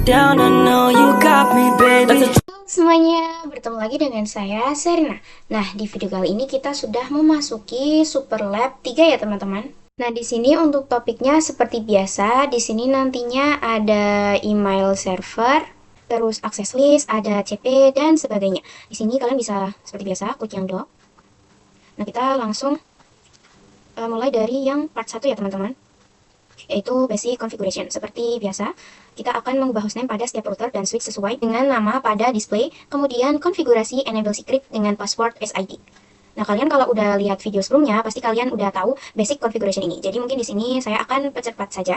down, I know you got me, baby. Semuanya, bertemu lagi dengan saya Serina. Nah, di video kali ini kita sudah memasuki Super Lab 3 ya, teman-teman. Nah, di sini untuk topiknya seperti biasa, di sini nantinya ada email server, terus akses list, ada CP dan sebagainya. Di sini kalian bisa seperti biasa klik yang doc. Nah, kita langsung mulai dari yang part 1 ya, teman-teman, yaitu basic configuration. Seperti biasa, kita akan mengubah hostname pada setiap router dan switch sesuai dengan nama pada display, kemudian konfigurasi enable secret dengan password SID. Nah, kalian kalau udah lihat video sebelumnya, pasti kalian udah tahu basic configuration ini. Jadi mungkin di sini saya akan percepat saja.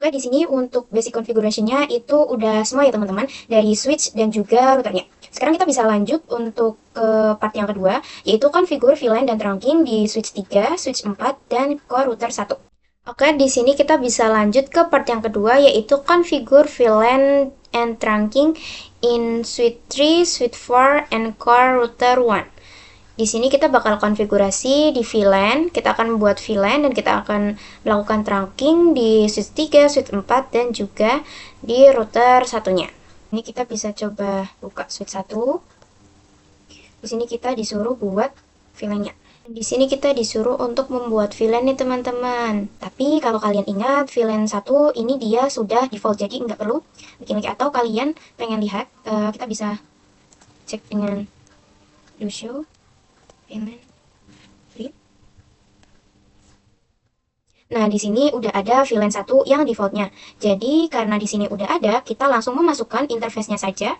Oke, di sini untuk basic configuration-nya itu udah semua ya, teman-teman, dari switch dan juga routernya. Sekarang kita bisa lanjut untuk ke part yang kedua, yaitu configure VLAN dan trunking di switch 3, switch 4, dan core router 1. Oke, di sini kita bisa lanjut ke part yang kedua, yaitu configure VLAN and trunking in switch 3, switch 4, and core router 1. Di sini kita bakal konfigurasi di VLAN, kita akan membuat VLAN dan kita akan melakukan trunking di switch 3, switch 4, dan juga di router satunya. Ini kita bisa coba buka switch 1. Di sini kita disuruh buat VLAN-nya. Di sini kita disuruh untuk membuat VLAN nih, teman-teman. Tapi kalau kalian ingat, VLAN 1 ini dia sudah default, jadi nggak perlu bikin lagi. Atau kalian pengen lihat, kita bisa cek dengan do show VLAN. Nah, di sini udah ada VLAN 1 yang defaultnya. Jadi, karena di sini udah ada, kita langsung memasukkan interface-nya saja.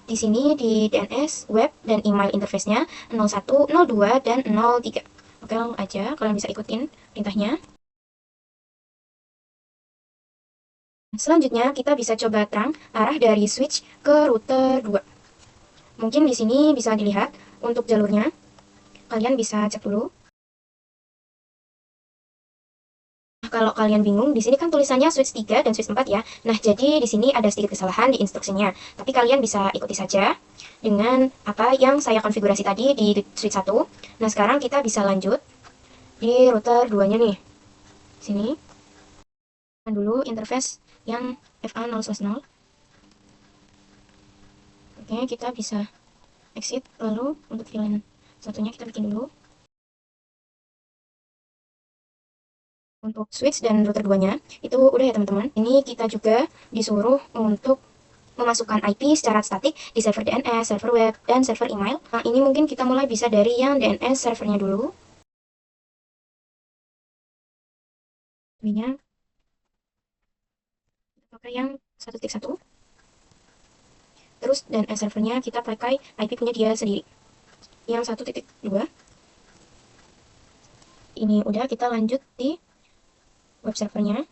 Di sini di DNS, web, dan email interface-nya 01, 02, dan 03. Oke, langsung aja. Kalian bisa ikutin perintahnya. Selanjutnya, kita bisa coba terang arah dari switch ke router 2. Mungkin di sini bisa dilihat untuk jalurnya. Kalian bisa cek dulu. Kalau kalian bingung, di sini kan tulisannya switch 3 dan switch 4 ya. Nah, jadi di sini ada sedikit kesalahan di instruksinya. Tapi kalian bisa ikuti saja dengan apa yang saya konfigurasi tadi di switch 1. Nah, sekarang kita bisa lanjut di router 2-nya nih. Sini. Dulu interface yang FA0/0. Oke, kita bisa exit. Lalu untuk VLAN satunya kita bikin dulu. Untuk switch dan router 2-nya, itu udah ya, teman-teman. Ini kita juga disuruh untuk memasukkan IP secara statik di server DNS, server web, dan server email. Nah, ini mungkin kita mulai bisa dari yang DNS servernya dulu. Ini pakai yang 1.1. Terus DNS servernya kita pakai IP punya dia sendiri. Yang 1.2. Ini udah, kita lanjut di web servernya.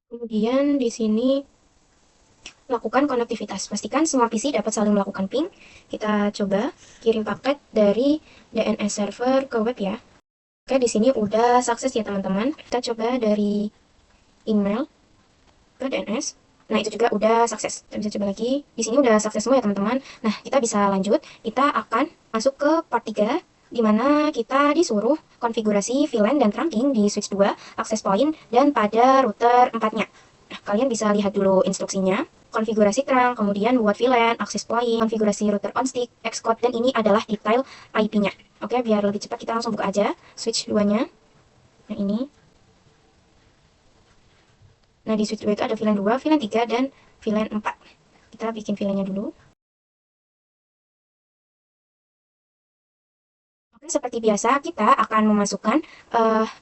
Kemudian di sini lakukan konektivitas. Pastikan semua PC dapat saling melakukan ping. Kita coba kirim paket dari DNS server ke web ya. Oke, di sini udah sukses ya, teman-teman. Kita coba dari email ke DNS. Nah, itu juga udah sukses. Kita bisa coba lagi. Di sini udah sukses semua ya, teman-teman. Nah, kita bisa lanjut. Kita akan masuk ke part 3, di mana kita disuruh konfigurasi VLAN dan trunking di switch 2, access point, dan pada router 4-nya. Nah, kalian bisa lihat dulu instruksinya. Konfigurasi terang, kemudian buat VLAN, access point, konfigurasi router on stick, Xcode, dan ini adalah detail IP-nya. Oke, biar lebih cepat kita langsung buka aja switch 2-nya. Nah, ini. Nah, di switch 2 itu ada VLAN 2, VLAN 3, dan VLAN 4. Kita bikin VLAN-nya dulu. Oke, seperti biasa, kita akan memasukkan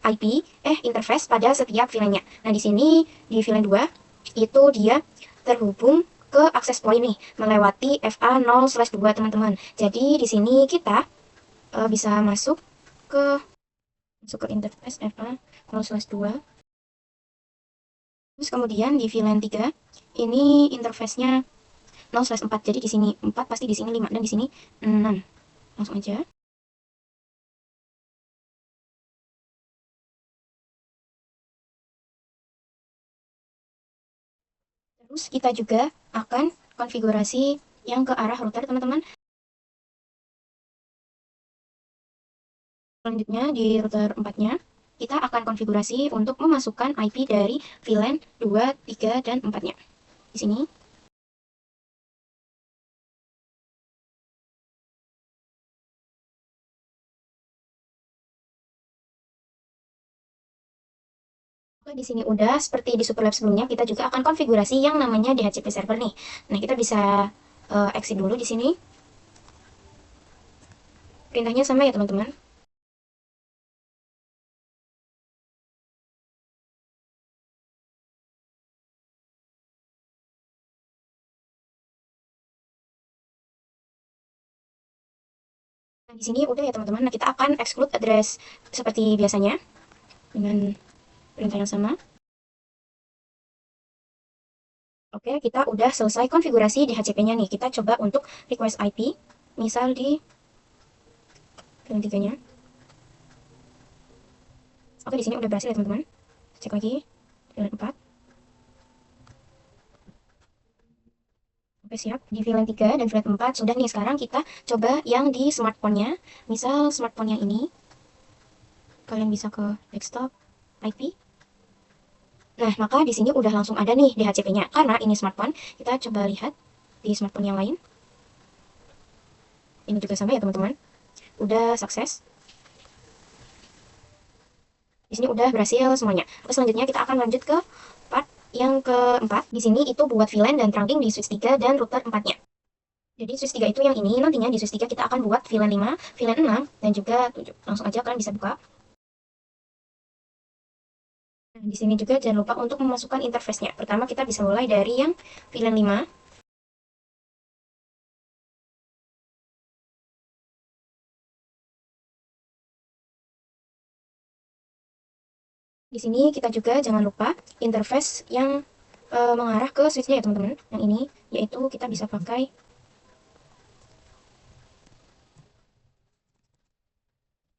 IP, interface pada setiap VLAN-nya. Nah, di sini, di VLAN 2, itu dia terhubung ke access point nih, melewati FA0/2, teman-teman. Jadi, di sini kita bisa masuk ke interface FA0/2. Terus kemudian di VLAN 3, ini interface-nya 0/4. Jadi di sini 4 pasti di sini 5 dan di sini 6. Langsung aja. Terus kita juga akan konfigurasi yang ke arah router, teman-teman. Selanjutnya di router 4-nya, kita akan konfigurasi untuk memasukkan IP dari VLAN 2, 3, dan 4-nya. Di sini. Oke, di sini udah seperti di Superlab sebelumnya, kita juga akan konfigurasi yang namanya DHCP server nih. Nah, kita bisa exit dulu di sini. Perintahnya sama ya, teman-teman. Nah, di sini udah ya, teman-teman. Nah, kita akan exclude address seperti biasanya dengan perintah yang sama. Oke, kita udah selesai konfigurasi DHCP-nya nih. Kita coba untuk request IP, misal di VLAN 3-nya. Oke, di sini udah berhasil ya, teman-teman. Cek lagi VLAN 4. Oke, siap. Di VLAN 3 dan VLAN 4 sudah nih. Sekarang kita coba yang di smartphone-nya. Misal smartphone yang ini. Kalian bisa ke desktop, IP. Nah, maka di sini udah langsung ada nih DHCP-nya. Karena ini smartphone, kita coba lihat di smartphone yang lain. Ini juga sama ya, teman-teman. Udah sukses. Di sini udah berhasil semuanya. Oke, selanjutnya kita akan lanjut ke part yang keempat. Di sini itu buat VLAN dan trunking di switch 3 dan router 4-nya. Jadi switch 3 itu yang ini, nantinya di switch 3 kita akan buat VLAN 5, VLAN 6, dan juga 7. Langsung aja kalian bisa buka. Nah, di sini juga jangan lupa untuk memasukkan interface-nya. Pertama kita bisa mulai dari yang VLAN 5. Di sini kita juga jangan lupa interface yang mengarah ke switch-nya ya, teman-teman. Yang ini, yaitu kita bisa pakai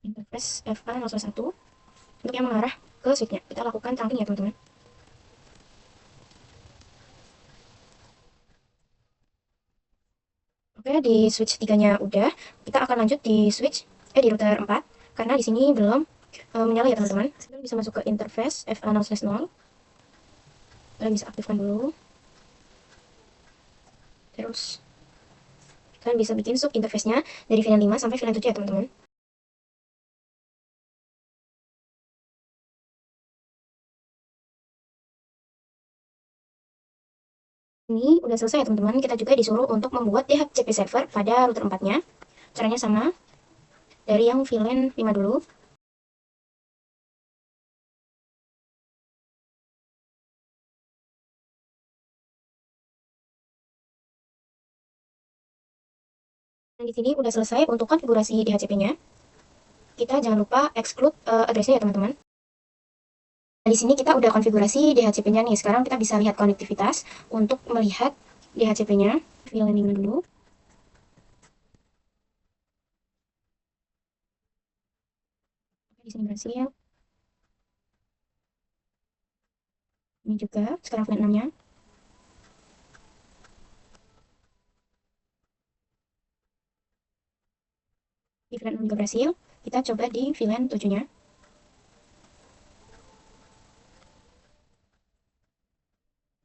interface FA001 untuk yang mengarah ke switch-nya. Kita lakukan trunking ya, teman-teman. Oke, di switch 3-nya udah. Kita akan lanjut di di router 4 karena di sini belum menyala ya, teman-teman. Kalian bisa masuk ke interface FA0/0. Kalian bisa aktifkan dulu. Terus kalian bisa bikin sub interface-nya dari VLAN 5 sampai VLAN 7 ya, teman-teman. Ini udah selesai ya, teman-teman. Kita juga disuruh untuk membuat DHCP server pada router 4-nya. Caranya sama, dari yang VLAN 5 dulu. Dan di sini udah selesai untuk konfigurasi DHCP-nya. Kita jangan lupa exclude address-nya ya, teman-teman. Nah, di sini kita udah konfigurasi DHCP-nya nih. Sekarang kita bisa lihat konektivitas untuk melihat DHCP-nya. VLAN 5 dulu. Di sini berhasil. Ini juga. Sekarang VLAN 6-nya. Di VLAN 6 juga berhasil. Kita coba di VLAN 7-nya.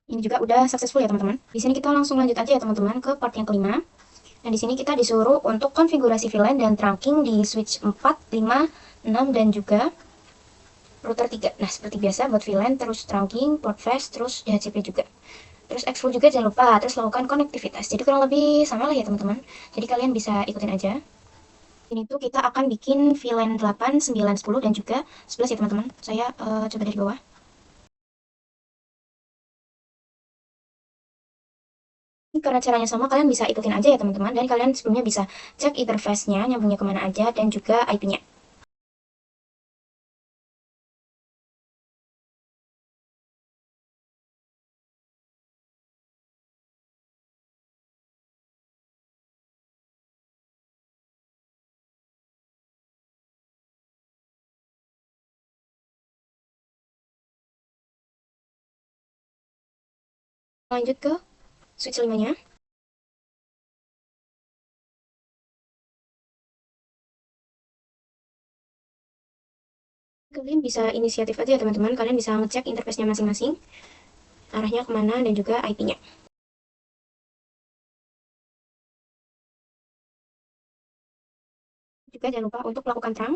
Ini juga udah successful ya, teman-teman. Di sini kita langsung lanjut aja ya, teman-teman, ke part yang kelima. Dan di sini kita disuruh untuk konfigurasi VLAN dan trunking di switch 4, 5, 6, dan juga router 3. Nah, seperti biasa buat VLAN, terus trunking, port fast, terus DHCP juga. Terus exfil juga jangan lupa, terus lakukan konektivitas. Jadi kurang lebih sama lah ya, teman-teman. Jadi kalian bisa ikutin aja. Ini tuh kita akan bikin VLAN 8, 9, 10, dan juga 11 ya, teman-teman. Saya coba dari bawah. Karena caranya sama, kalian bisa ikutin aja ya, teman-teman. Dan kalian sebelumnya bisa cek interface-nya, nyambungnya kemana aja, dan juga IP-nya. Lanjut ke switch 5-nya. Kalian bisa inisiatif aja ya teman-teman, kalian bisa ngecek interface-nya masing-masing, arahnya kemana dan juga IP-nya. Juga jangan lupa untuk lakukan terang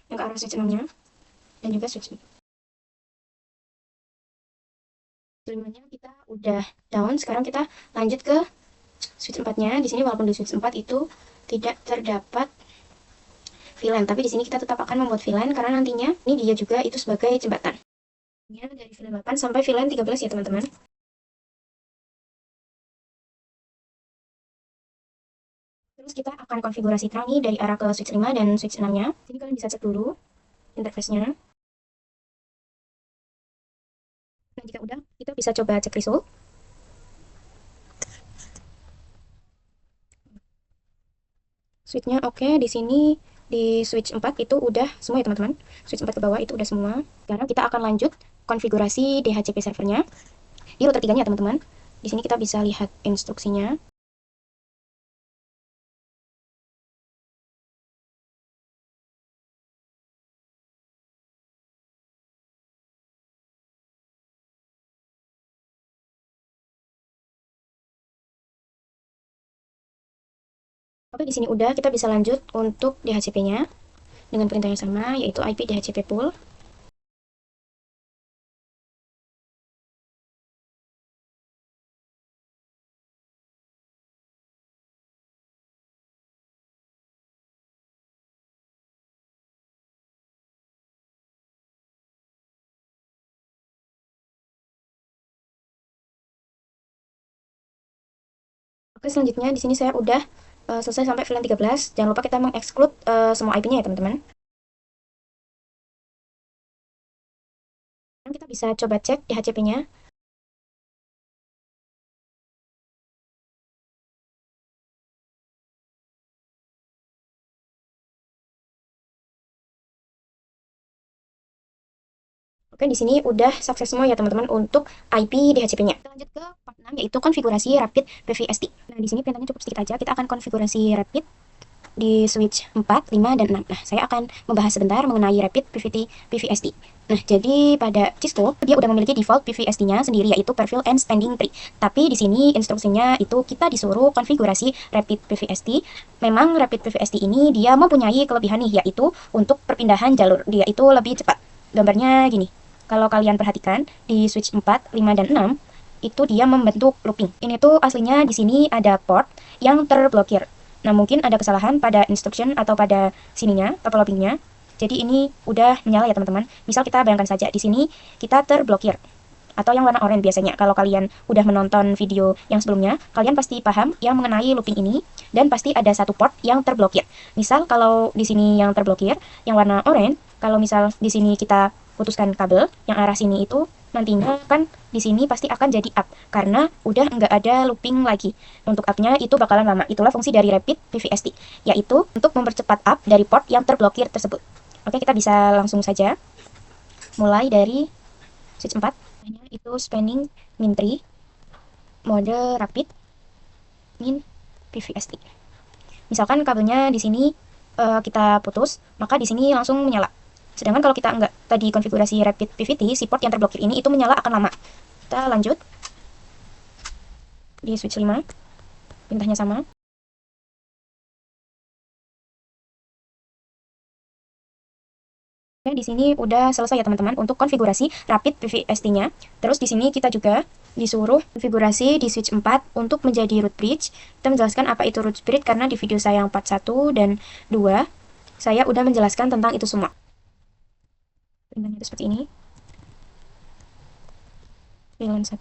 yang ke arah switch 6-nya dan juga switch 5-nya kita udah down. Sekarang kita lanjut ke switch 4-nya. Di sini walaupun di switch 4 itu tidak terdapat VLAN, tapi di sini kita tetap akan membuat VLAN karena nantinya ini dia juga itu sebagai jembatan. Dari VLAN 8 sampai VLAN 13 ya teman-teman. Terus kita akan konfigurasi terang nih dari arah ke switch 5 dan switch 6-nya. Jadi kalian bisa cek dulu interface-nya. Nah, jika udah, kita bisa coba cek result. Switch-nya oke, di sini di switch 4 itu udah semua ya teman-teman. Switch 4 ke bawah itu udah semua. Sekarang kita akan lanjut konfigurasi DHCP servernya. Di router 3-nya ya teman-teman. Di sini kita bisa lihat instruksinya. Oke, di sini udah, kita bisa lanjut untuk DHCP-nya dengan perintah yang sama, yaitu IP DHCP pool. Oke, selanjutnya di sini saya udah selesai sampai VLAN 13. Jangan lupa kita mengexclude semua IP-nya ya teman-teman. Kita bisa coba cek DHCP-nya. Oke, di sini udah sukses semua ya teman-teman untuk IP DHCP-nya. Kita lanjut ke part 6, yaitu konfigurasi Rapid PVST. Nah, di sini perintahnya cukup sedikit aja. Kita akan konfigurasi Rapid di switch 4, 5, dan 6. Nah, saya akan membahas sebentar mengenai Rapid PVST. Nah, jadi pada Cisco, dia udah memiliki default PVST-nya sendiri, yaitu Perfill and Standing Tree. Tapi di sini instruksinya itu kita disuruh konfigurasi Rapid PVST. Memang Rapid PVST ini dia mempunyai kelebihan nih, yaitu untuk perpindahan jalur. Dia itu lebih cepat. Gambarnya gini. Kalau kalian perhatikan, di switch 4, 5, dan 6, itu dia membentuk looping. Ini tuh aslinya di sini ada port yang terblokir. Nah, mungkin ada kesalahan pada instruction atau pada sininya, total loopingnya. Jadi ini udah menyala ya teman-teman. Misal kita bayangkan saja di sini kita terblokir atau yang warna oranye biasanya. Kalau kalian udah menonton video yang sebelumnya, kalian pasti paham yang mengenai looping ini dan pasti ada satu port yang terblokir. Misal kalau di sini yang terblokir, yang warna oranye, kalau misal di sini kita putuskan kabel yang arah sini itu nantinya kan di sini pasti akan jadi up karena udah nggak ada looping lagi. Untuk up-nya itu bakalan lama. Itulah fungsi dari Rapid PVST, yaitu untuk mempercepat up dari port yang terblokir tersebut. Oke, kita bisa langsung saja mulai dari switch 4. Itu spanning min 3 mode Rapid min PVST. Misalkan kabelnya di sini kita putus, maka di sini langsung menyala. Sedangkan kalau kita enggak tadi konfigurasi Rapid PVT, si port yang terblokir ini itu menyala akan lama. Kita lanjut di switch 5, perintahnya sama. Di sini udah selesai ya teman-teman untuk konfigurasi Rapid PVST-nya. Terus di sini kita juga disuruh konfigurasi di switch 4 untuk menjadi root bridge. Kita menjelaskan apa itu root bridge karena di video saya yang part 1 dan 2 saya udah menjelaskan tentang itu semua. Perintahnya itu seperti ini. VLAN 1.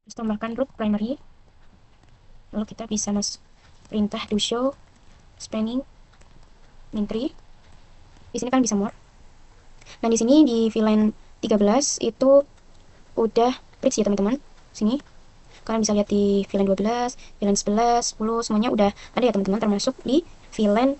Terus tambahkan root primary. Lalu kita bisa masuk perintah do show spanning min 3. Di sini kan bisa more. Nah, di sini di VLAN 13 itu udah bridge ya teman-teman. Sini kalian bisa lihat di VLAN 12, VLAN 11, 10, semuanya udah ada ya teman-teman, termasuk di VLAN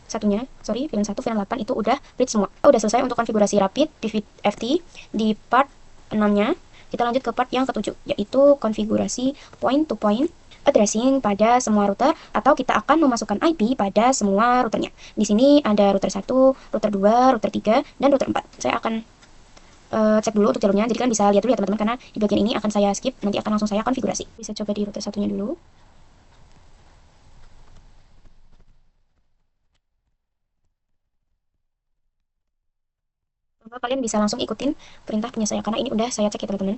VLAN 1, VLAN 8 itu udah read semua. Udah selesai untuk konfigurasi rapid PVT di part 6-nya. Kita lanjut ke part yang ke-7, yaitu konfigurasi point-to-point addressing pada semua router, atau kita akan memasukkan IP pada semua routernya. Di sini ada router 1, router 2, router 3, dan router 4. Saya akan cek dulu untuk jalurnya, jadi kalian bisa lihat dulu ya teman-teman, karena di bagian ini akan saya skip, nanti akan langsung saya konfigurasi. Bisa coba di router satunya dulu. Kalian bisa langsung ikutin perintah punya saya, karena ini udah saya cek ya teman-teman.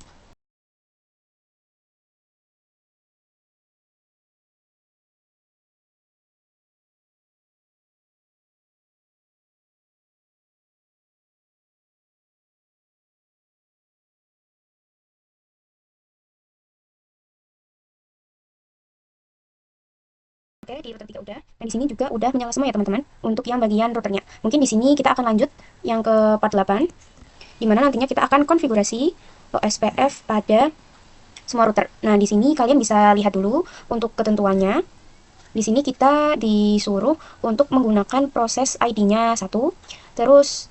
Oke, di router 3 udah. Dan di sini juga udah menyala semua ya teman-teman, untuk yang bagian routernya. Mungkin di sini kita akan lanjut yang ke part 8, dimana nantinya kita akan konfigurasi OSPF pada semua router. Nah, di sini kalian bisa lihat dulu untuk ketentuannya. Di sini kita disuruh untuk menggunakan proses ID-nya 1. Terus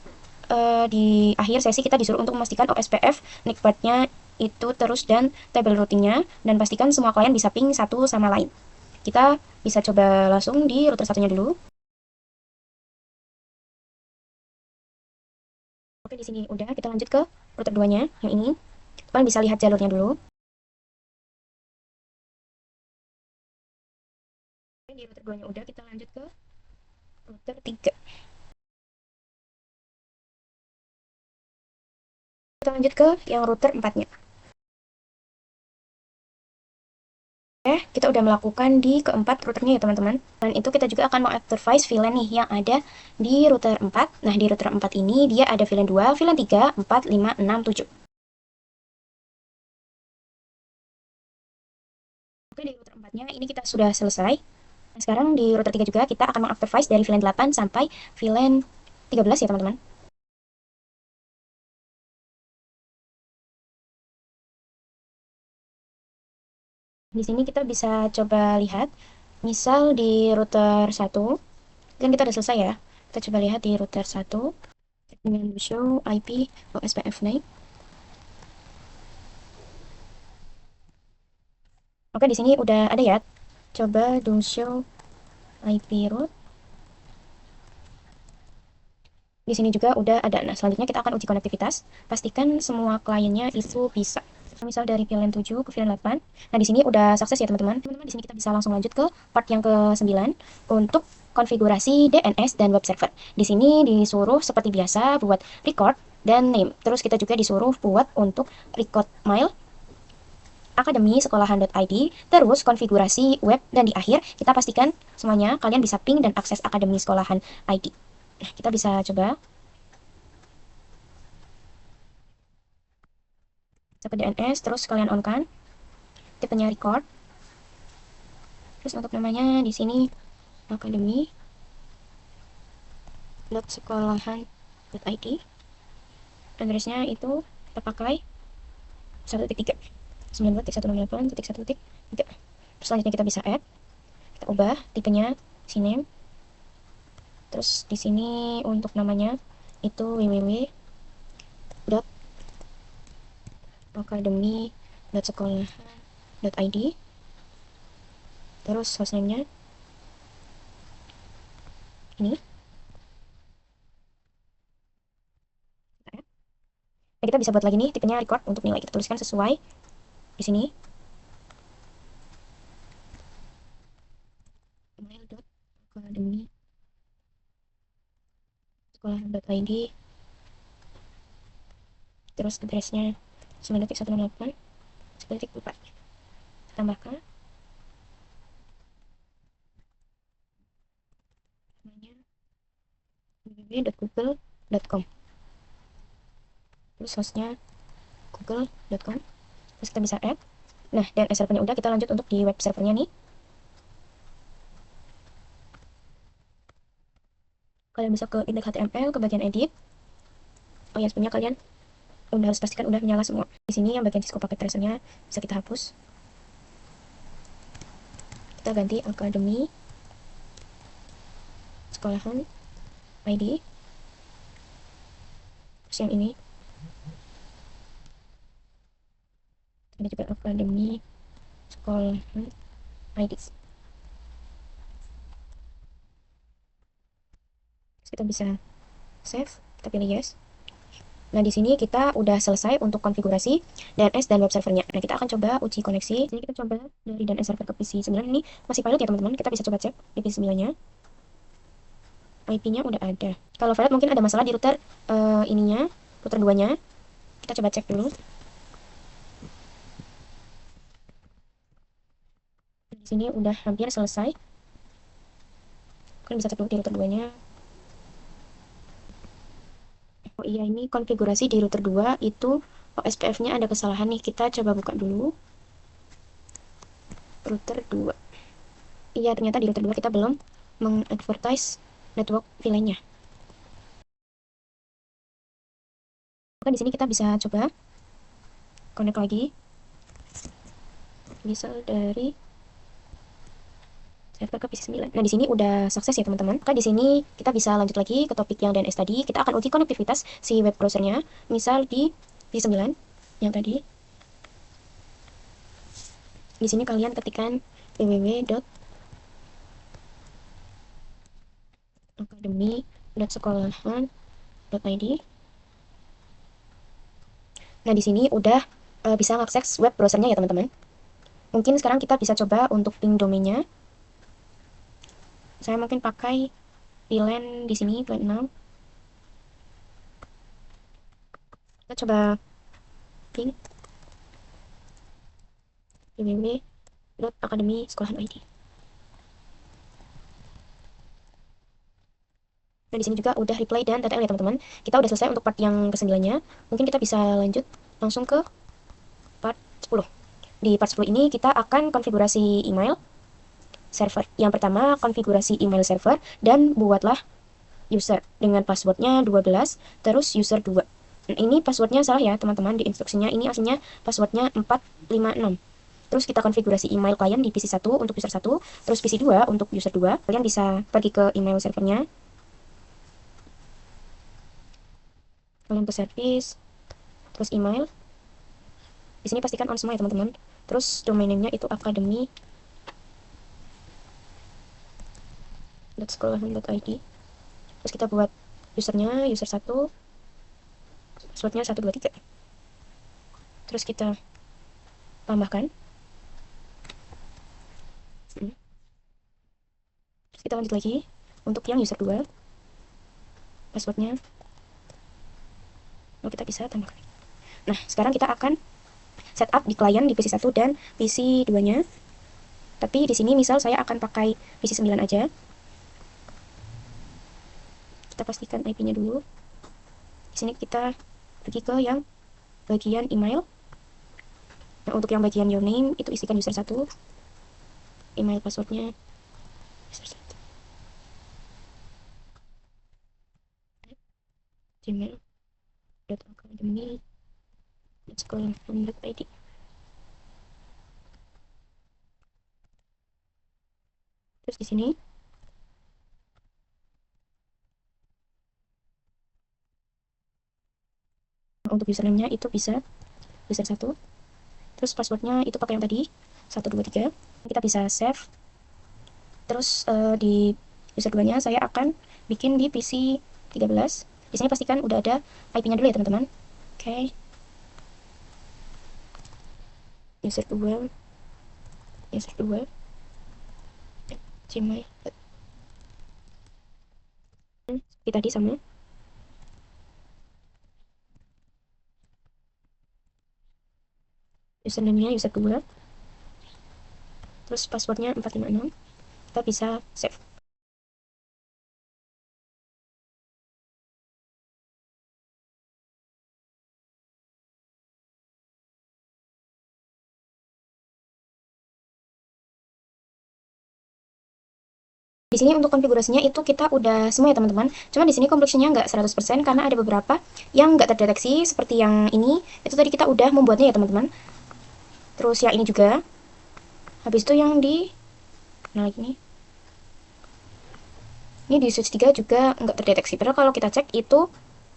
di akhir sesi kita disuruh untuk memastikan OSPF NIC path-nya itu terus dan table routing-nya, dan pastikan semua klien bisa ping satu sama lain. Kita bisa coba langsung di router satunya dulu. Oke, di sini udah, kita lanjut ke router 2-nya yang ini. Kalian bisa lihat jalurnya dulu. Oke, di router 2-nya udah, kita lanjut ke router 3. Kita lanjut ke yang router 4-nya. Kita udah melakukan di keempat routernya ya teman-teman. Dan itu kita juga akan mengaktifkan VLAN nih yang ada di router 4. Nah, di router 4 ini dia ada VLAN 2, VLAN 3, 4, 5, 6, 7. Oke, di router 4-nya ini kita sudah selesai. Nah, sekarang di router 3 juga kita akan mengaktifkan dari VLAN 8 sampai VLAN 13 ya teman-teman. Di sini kita bisa coba lihat, misal di router 1, kan kita udah selesai ya. Kita coba lihat di router 1 dengan show IP OSPF name. Oke, di sini udah ada ya. Coba do show IP route. Di sini juga udah ada. Nah, selanjutnya kita akan uji konektivitas. Pastikan semua kliennya itu bisa. Misal dari VLAN 7 ke VLAN 8. Nah, di sini udah sukses ya teman-teman. Teman-teman, di sini kita bisa langsung lanjut ke part yang ke-9 untuk konfigurasi DNS dan web server. Di sini disuruh seperti biasa buat record dan name. Terus kita juga disuruh buat untuk record mail akademi sekolahan.id, terus konfigurasi web, dan di akhir kita pastikan semuanya kalian bisa ping dan akses akademi sekolahan ID. Nah, kita bisa coba ke DNS, terus kalian on kan tipenya record, terus untuk namanya di sini akademi.sekolahan.id, dan addressnya itu kita pakai 1.3 9.168.1.3. Selanjutnya kita bisa add, kita ubah tipenya CNAME, terus di sini untuk namanya itu www.academy.sekolahan.id, terus hostname-nya ini. Nah, kita bisa buat lagi nih tipenya record untuk nilai, kita tuliskan sesuai di sini email.academy.sekolahan.id, terus addressnya 9.168 9.4, tambahkan namanya www.google.com, terus hostnya google.com, terus kita bisa add. Nah, dan servernya udah, kita lanjut untuk di web servernya nih. Kalian bisa ke index HTML, ke bagian edit. Oh ya, sebenarnya kalian udah harus pastikan udah menyala semua. Di sini yang bagian Cisco Packet Tracer-nya bisa kita hapus. Kita ganti Academy sekolahan ID. Terus yang ini ada juga akademi sekolahan ID. Terus kita bisa save, kita pilih yes. Nah, di sini kita udah selesai untuk konfigurasi DNS dan web servernya. Nah, kita akan coba uji koneksi. Jadi kita coba dari DNS server ke PC 9. Ini masih pilot ya, teman-teman. Kita bisa coba cek di PC 9-nya. IP-nya udah ada. Kalau pilot mungkin ada masalah di router ininya, router 2-nya. Kita coba cek dulu. Di sini udah hampir selesai. Kalian bisa cek dulu di router 2-nya. Oh iya, ini konfigurasi di router 2 itu OSPF-nya ada kesalahan nih. Kita coba buka dulu. Router 2. Iya, ternyata di router 2 kita belum mengadvertise network VLAN-nya. Maka di sini kita bisa coba connect lagi. Misal dari server ke PC 9. Nah, di sini udah sukses ya, teman-teman. Maka di sini kita bisa lanjut lagi ke topik yang DNS tadi. Kita akan uji konektivitas si web browsernya. Misal di PC 9 yang tadi. Di sini kalian ketikkan www.academy.sekolahan.id. Nah, di sini udah bisa mengakses web browsernya ya, teman-teman. Mungkin sekarang kita bisa coba untuk ping domainnya. Saya mungkin pakai VLAN di sini, VLAN 6. Kita coba ping www.academy.sekolahan.id. Nah, di sini juga udah reply dan TTL ya, teman-teman. Kita udah selesai untuk part yang ke-9-nya. Mungkin kita bisa lanjut langsung ke part 10. Di part 10 ini kita akan konfigurasi email server. Yang pertama, konfigurasi email server dan buatlah user dengan passwordnya 12, terus user 2. Nah, ini passwordnya salah ya, teman-teman. Di instruksinya ini aslinya passwordnya 456. Terus kita konfigurasi email klien di PC 1 untuk user 1, terus PC 2 untuk user 2. Kalian bisa pergi ke email servernya. Kalian ke service, terus email. Di sini pastikan on semua ya, teman-teman. Terus domain name-nya itu academy.sekolahan.id. Terus kita buat usernya, user 1, passwordnya 123. Terus kita tambahkan. Terus kita lanjut lagi untuk yang user 2, passwordnya. Lalu kita bisa tambahkan. Nah, sekarang kita akan setup di klien di PC 1 dan PC 2-nya. Tapi di sini misal saya akan pakai PC 9 aja. Kita pastikan IP-nya dulu. Di sini kita pergi ke yang bagian email. Nah, untuk yang bagian your name itu isikan user 1. Email passwordnya user 1. gmail.academy.sekolahan.id. Terus di sini untuk username-nya itu bisa user 1. Terus passwordnya itu pakai yang tadi 123. Kita bisa save. Terus di user 2-nya saya akan bikin di PC 13. Di sini pastikan udah ada IP-nya dulu ya, teman-teman. Oke. User 2 Gmail. Kita tadi sama. Username-nya user 2. Terus passwordnya 456. Kita bisa save. Di sini untuk konfigurasinya itu kita udah semua ya, teman-teman. Cuma di sini completionnya nggak 100% karena ada beberapa yang nggak terdeteksi seperti yang ini. Itu tadi kita udah membuatnya ya, teman-teman. Terus yang ini juga. Habis itu yang di mana lagi nih? Ini di switch 3 juga nggak terdeteksi. Padahal kalau kita cek itu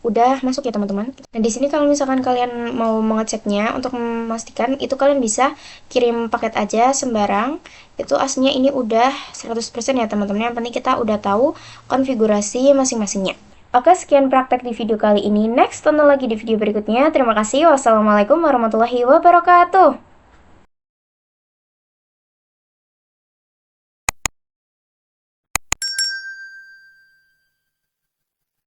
udah masuk ya teman-teman. Nah di sini kalau misalkan kalian mau mengeceknya untuk memastikan itu kalian bisa kirim paket aja sembarang. Itu aslinya ini udah 100% ya teman-teman. Yang penting kita udah tahu konfigurasi masing-masingnya. Oke, sekian praktek di video kali ini. Next, tonton lagi di video berikutnya. Terima kasih. Wassalamualaikum warahmatullahi wabarakatuh.